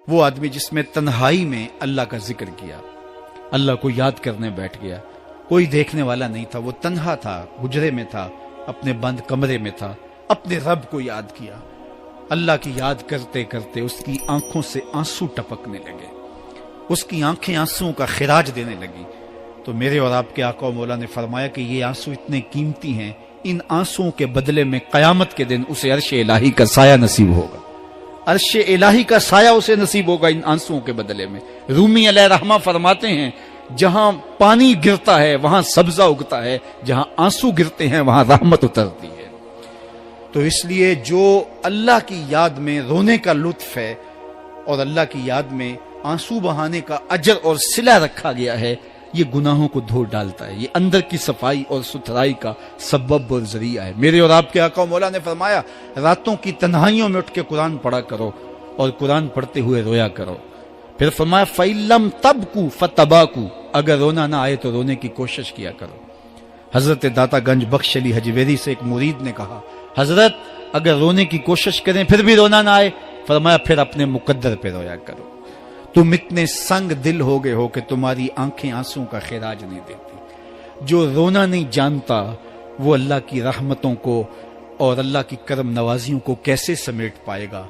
وہ آدمی جس میں تنہائی میں اللہ کا ذکر کیا، اللہ کو یاد کرنے بیٹھ گیا، کوئی دیکھنے والا نہیں تھا، وہ تنہا تھا، حجرے میں تھا، اپنے بند کمرے میں تھا، اپنے رب کو یاد کیا۔ اللہ کی یاد کرتے کرتے اس کی آنکھوں سے آنسو ٹپکنے لگے، اس کی آنکھیں آنسوؤں کا خراج دینے لگی۔ تو میرے اور آپ کے آقا و مولا نے فرمایا کہ یہ آنسو اتنے قیمتی ہیں، ان آنسوؤں کے بدلے میں قیامت کے دن اسے عرش الہی کا سایہ نصیب ہوگا، عرش الہی کا سایہ اسے نصیب ہوگا ان آنسوؤں کے بدلے میں۔ رومی علیہ رحمہ فرماتے ہیں جہاں پانی گرتا ہے وہاں سبزہ اگتا ہے، جہاں آنسو گرتے ہیں وہاں رحمت اترتی ہے۔ تو اس لیے جو اللہ کی یاد میں رونے کا لطف ہے اور اللہ کی یاد میں آنسو بہانے کا اجر اور صلہ رکھا گیا ہے، یہ گناہوں کو دھو ڈالتا ہے، یہ اندر کی صفائی اور ستھرائی کا سبب اور ذریعہ ہے۔ میرے اور آپ کے آقا و مولا نے فرمایا راتوں کی تنہائیوں میں اٹھ کے قرآن پڑھا کرو اور قرآن پڑھتے ہوئے رویا کرو۔ پھر فرمایا فَإِلَّمْ تَبْكُوا فَتَبَاكُوا، اگر رونا نہ آئے تو رونے کی کوشش کیا کرو۔ حضرت داتا گنج بخش علی حجویری سے ایک مرید نے کہا حضرت اگر رونے کی کوشش کریں پھر بھی رونا نہ آئے، فرمایا پھر اپنے مقدر پہ رویا کرو۔ تم اتنے سنگ دل ہو گئے ہو کہ تمہاری آنکھیں آنسوں کا خراج نہیں دیتی۔ جو رونا نہیں جانتا وہ اللہ کی رحمتوں کو اور اللہ کی کرم نوازیوں کو کیسے سمیٹ پائے گا؟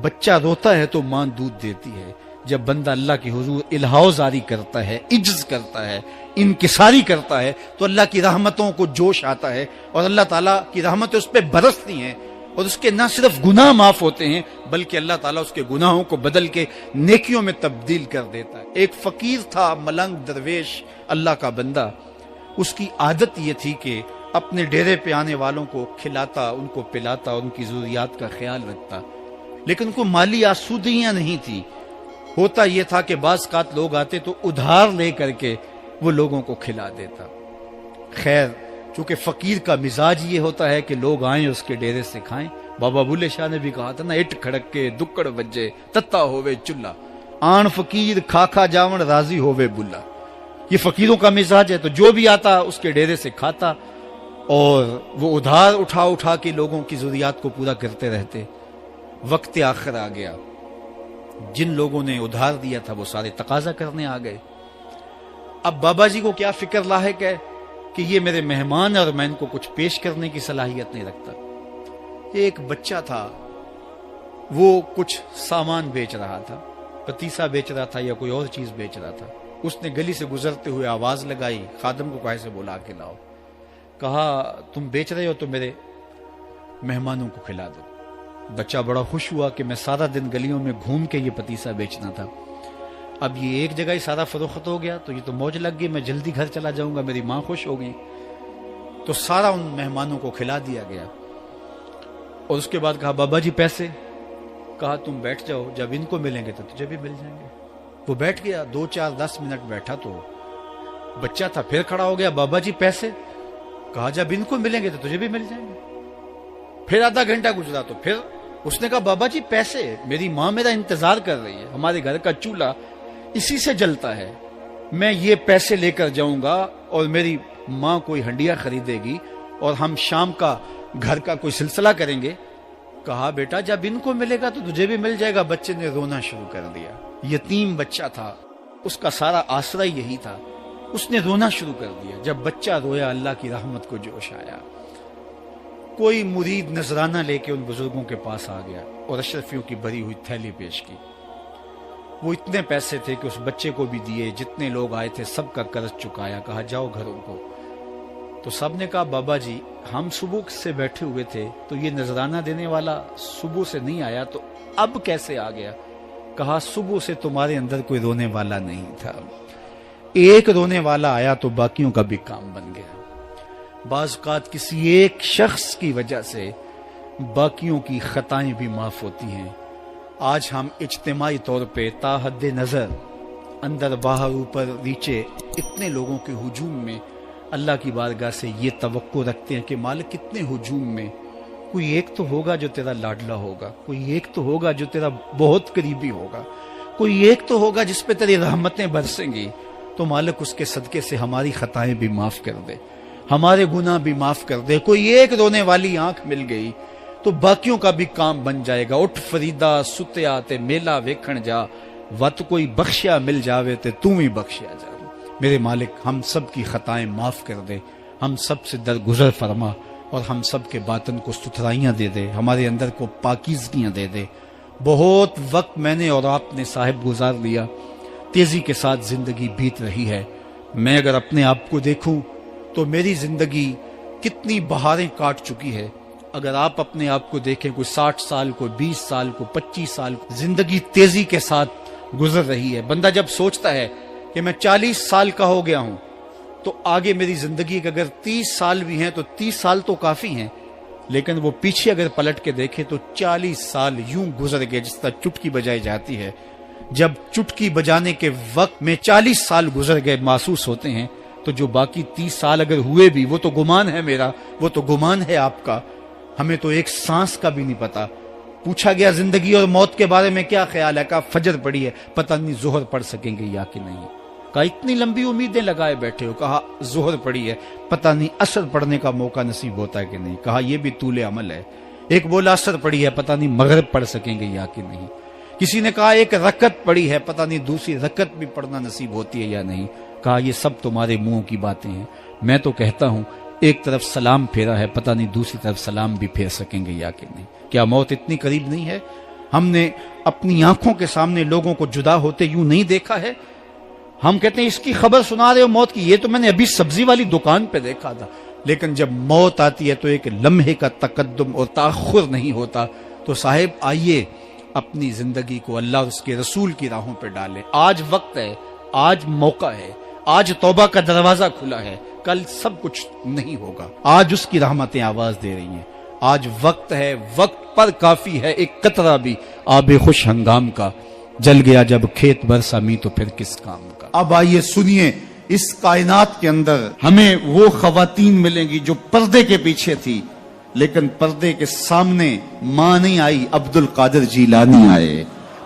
بچہ روتا ہے تو ماں دودھ دیتی ہے، جب بندہ اللہ کے حضور الہو زاری کرتا ہے، عجز کرتا ہے، انکساری کرتا ہے تو اللہ کی رحمتوں کو جوش آتا ہے اور اللہ تعالیٰ کی رحمتیں اس پہ برستی ہیں اور اس کے نہ صرف گناہ معاف ہوتے ہیں بلکہ اللہ تعالیٰ اس کے گناہوں کو بدل کے نیکیوں میں تبدیل کر دیتا ہے۔ ایک فقیر تھا، ملنگ درویش، اللہ کا بندہ، اس کی عادت یہ تھی کہ اپنے ڈیرے پہ آنے والوں کو کھلاتا، ان کو پلاتا، ان کی ضروریات کا خیال رکھتا، لیکن ان کو مالی آسودگیاں نہیں تھی۔ ہوتا یہ تھا کہ بعض اوقات لوگ آتے تو ادھار لے کر کے وہ لوگوں کو کھلا دیتا۔ خیر چونکہ فقیر کا مزاج یہ ہوتا ہے کہ لوگ آئیں اس کے ڈیرے سے کھائیں، بابا بلے شاہ نے بھی کہا تھا نا، اٹ کھڑک کے دکڑ بجے تتا ہووے چلا، آن فقیر کھا کھا جاون راضی ہووے بلا۔ یہ فقیروں کا مزاج ہے، تو جو بھی آتا اس کے ڈیرے سے کھاتا اور وہ ادھار اٹھا اٹھا کے لوگوں کی ضروریات کو پورا کرتے رہتے۔ وقت آخر آ گیا، جن لوگوں نے ادھار دیا تھا وہ سارے تقاضا کرنے آ گئے۔ اب بابا جی کو کیا فکر لاحق ہے کہ یہ میرے مہمان اور میں ان کو کچھ پیش کرنے کی صلاحیت نہیں رکھتا۔ ایک بچہ تھا، وہ کچھ سامان بیچ رہا تھا، پتیسا بیچ رہا تھا یا کوئی اور چیز بیچ رہا تھا۔ اس نے گلی سے گزرتے ہوئے آواز لگائی، خادم کو کہا سے بلا کے لاؤ، کہا تم بیچ رہے ہو تو میرے مہمانوں کو کھلا دو۔ بچہ بڑا خوش ہوا کہ میں سارا دن گلیوں میں گھوم کے یہ پتیسا بیچنا تھا، اب یہ ایک جگہ ہی سارا فروخت ہو گیا تو یہ تو موج لگ گئی، میں جلدی گھر چلا جاؤں گا، میری ماں خوش ہو گئی۔ تو سارا ان مہمانوں کو کھلا دیا گیا اور اس کے بعد کہا بابا جی پیسے؟ کہا تم بیٹھ جاؤ، جب ان کو ملیں گے تو تجھے بھی مل جائیں گے۔ وہ بیٹھ گیا، 2 4 10 منٹ بیٹھا تو بچہ تھا، پھر کھڑا ہو گیا، بابا جی پیسے؟ کہا جب ان کو ملیں گے تو تجھے بھی مل جائیں گے۔ پھر آدھا گھنٹہ گزرا تو پھر اس نے کہا بابا جی پیسے؟ میری ماں میرا انتظار کر رہی ہے، ہمارے گھر کا چولہا اسی سے جلتا ہے، میں یہ پیسے لے کر جاؤں گا اور میری ماں کوئی ہنڈیا خریدے گی اور ہم شام کا گھر کا کوئی سلسلہ کریں گے۔ کہا بیٹا جب ان کو ملے گا تو تجھے بھی مل جائے گا۔ بچے نے رونا شروع کر دیا، یتیم بچہ تھا، اس کا سارا آسرا یہی تھا، اس نے رونا شروع کر دیا۔ جب بچہ رویا اللہ کی رحمت کو جوش آیا۔ کوئی مرید نذرانہ لے کے ان بزرگوں کے پاس آ گیا اور اشرفیوں کی بھری ہوئی تھیلی پیش کی۔ وہ اتنے پیسے تھے کہ اس بچے کو بھی دیے، جتنے لوگ آئے تھے سب کا قرض چکایا، کہا جاؤ گھروں کو۔ تو سب نے کہا بابا جی ہم صبح سے بیٹھے ہوئے تھے تو یہ نذرانہ دینے والا صبح سے نہیں آیا تو اب کیسے آ گیا؟ کہا صبح سے تمہارے اندر کوئی رونے والا نہیں تھا، ایک رونے والا آیا تو باقیوں کا بھی کام بن گیا۔ بعض اوقات کسی ایک شخص کی وجہ سے باقیوں کی خطائیں بھی معاف ہوتی ہیں۔ آج ہم اجتماعی طور پہ تا حد نظر اندر باہر اوپر نیچے اتنے لوگوں کے ہجوم میں اللہ کی بارگاہ سے یہ توقع رکھتے ہیں کہ مالک کتنے ہجوم میں کوئی ایک تو ہوگا جو تیرا لاڈلا ہوگا، کوئی ایک تو ہوگا جو تیرا بہت قریبی ہوگا، کوئی ایک تو ہوگا جس پہ تیری رحمتیں برسیں گی۔ تو مالک اس کے صدقے سے ہماری خطائیں بھی معاف کر دے، ہمارے گناہ بھی معاف کر دے۔ کوئی ایک رونے والی آنکھ مل گئی تو باقیوں کا بھی کام بن جائے گا. اٹھ فریدا ستیا تے میلا ویکھن جا, وت کوئی بخشیا مل جاوے تے تو ہی بخشیا جا. میرے مالک ہم سب کی خطائیں معاف کر دے, ہم سب سے درگزر فرما, اور ہم سب کے باطن کو ستھرائیاں دے دے, ہمارے اندر کو پاکیزگیاں دے دے. بہت وقت میں نے اور آپ نے صاحب گزار لیا, تیزی کے ساتھ زندگی بیت رہی ہے. میں اگر اپنے آپ کو دیکھوں تو میری زندگی کتنی بہاریں کاٹ چکی ہے. اگر آپ اپنے آپ کو دیکھیں, کوئی 60 سال, کوئی 20 سال, کوئی 25 سال, زندگی تیزی کے ساتھ گزر رہی ہے. بندہ جب سوچتا ہے کہ میں 40 سال کا ہو گیا ہوں تو آگے میری زندگی کے اگر 30 سال بھی ہیں تو 30 سال تو کافی ہیں, لیکن وہ پیچھے اگر پلٹ کے دیکھے تو 40 سال یوں گزر گئے جس طرح چٹکی بجائی جاتی ہے. جب چٹکی بجانے کے وقت میں 40 سال گزر گئے محسوس ہوتے ہیں, تو جو باقی 30 سال اگر ہوئے بھی, وہ تو گمان ہے میرا, وہ تو گمان ہے آپ کا. ہمیں تو ایک سانس کا بھی نہیں پتا. پوچھا گیا زندگی اور موت کے بارے میں کیا خیال ہے, کہا فجر پڑی ہے, پتہ نہیں ظہر پڑھ سکیں گے یا کہ نہیں. کہا اتنی لمبی امیدیں لگائے بیٹھے ہو, کہا ظہر پڑی ہے, پتہ نہیں عصر پڑھنے کا موقع نصیب ہوتا ہے کہ نہیں. کہا یہ بھی طول عمل ہے. ایک بولا عصر پڑی ہے, پتہ نہیں مغرب پڑھ سکیں گے یا کہ نہیں. کسی نے کہا ایک رکعت پڑی ہے, پتہ نہیں دوسری رکعت بھی پڑھنا نصیب ہوتی ہے یا نہیں. کہا یہ سب تمہارے منہوں کی باتیں ہیں. میں تو کہتا ہوں ایک طرف سلام پھیرا ہے, پتہ نہیں دوسری طرف سلام بھی پھیر سکیں گے یا کہ نہیں. کیا موت اتنی قریب نہیں ہے؟ ہم نے اپنی آنکھوں کے سامنے لوگوں کو جدا ہوتے یوں نہیں دیکھا ہے. ہم کہتے ہیں اس کی خبر سنا رہے ہو موت کی, یہ تو میں نے ابھی سبزی والی دکان پہ دیکھا تھا. لیکن جب موت آتی ہے تو ایک لمحے کا تقدم اور تاخر نہیں ہوتا. تو صاحب آئیے اپنی زندگی کو اللہ اور اس کے رسول کی راہوں پہ ڈالیں. آج وقت ہے, آج موقع ہے, آج توبہ کا دروازہ کھلا ہے, کل سب کچھ نہیں ہوگا. آج اس کی رحمتیں آواز دے رہی ہیں. آج وقت ہے, وقت پر کافی ہے ایک قطرہ بھی آب خوش ہنگام کا. جل گیا جب کھیت برسا می تو پھر کس کام کا. اب آئیے سنیے, اس کائنات کے اندر ہمیں وہ خواتین ملیں گی جو پردے کے پیچھے تھی, لیکن پردے کے سامنے ماں نہیں آئی, عبد القادر جیلانی آئے.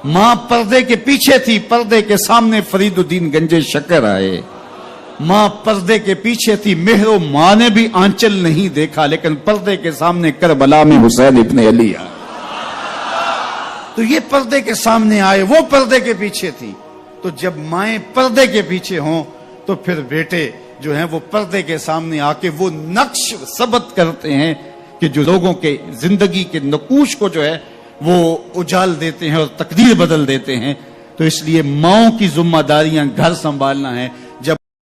ماں پردے کے پیچھے تھی, پردے کے سامنے فرید الدین گنج شکر آئے. ماں پردے کے پیچھے تھی, مہر و ماں نے بھی آنچل نہیں دیکھا, لیکن پردے کے سامنے کربلا میں حسین ابن علی آئے. تو یہ پردے کے سامنے آئے, وہ پردے کے پیچھے تھی. تو جب مائیں پردے کے پیچھے ہوں تو پھر بیٹے جو ہیں وہ پردے کے سامنے آ کے وہ نقش ثبت کرتے ہیں کہ جو لوگوں کے زندگی کے نقوش کو جو ہے وہ اجال دیتے ہیں اور تقدیر بدل دیتے ہیں. تو اس لیے ماؤں کی ذمہ داریاں گھر سنبھالنا ہے,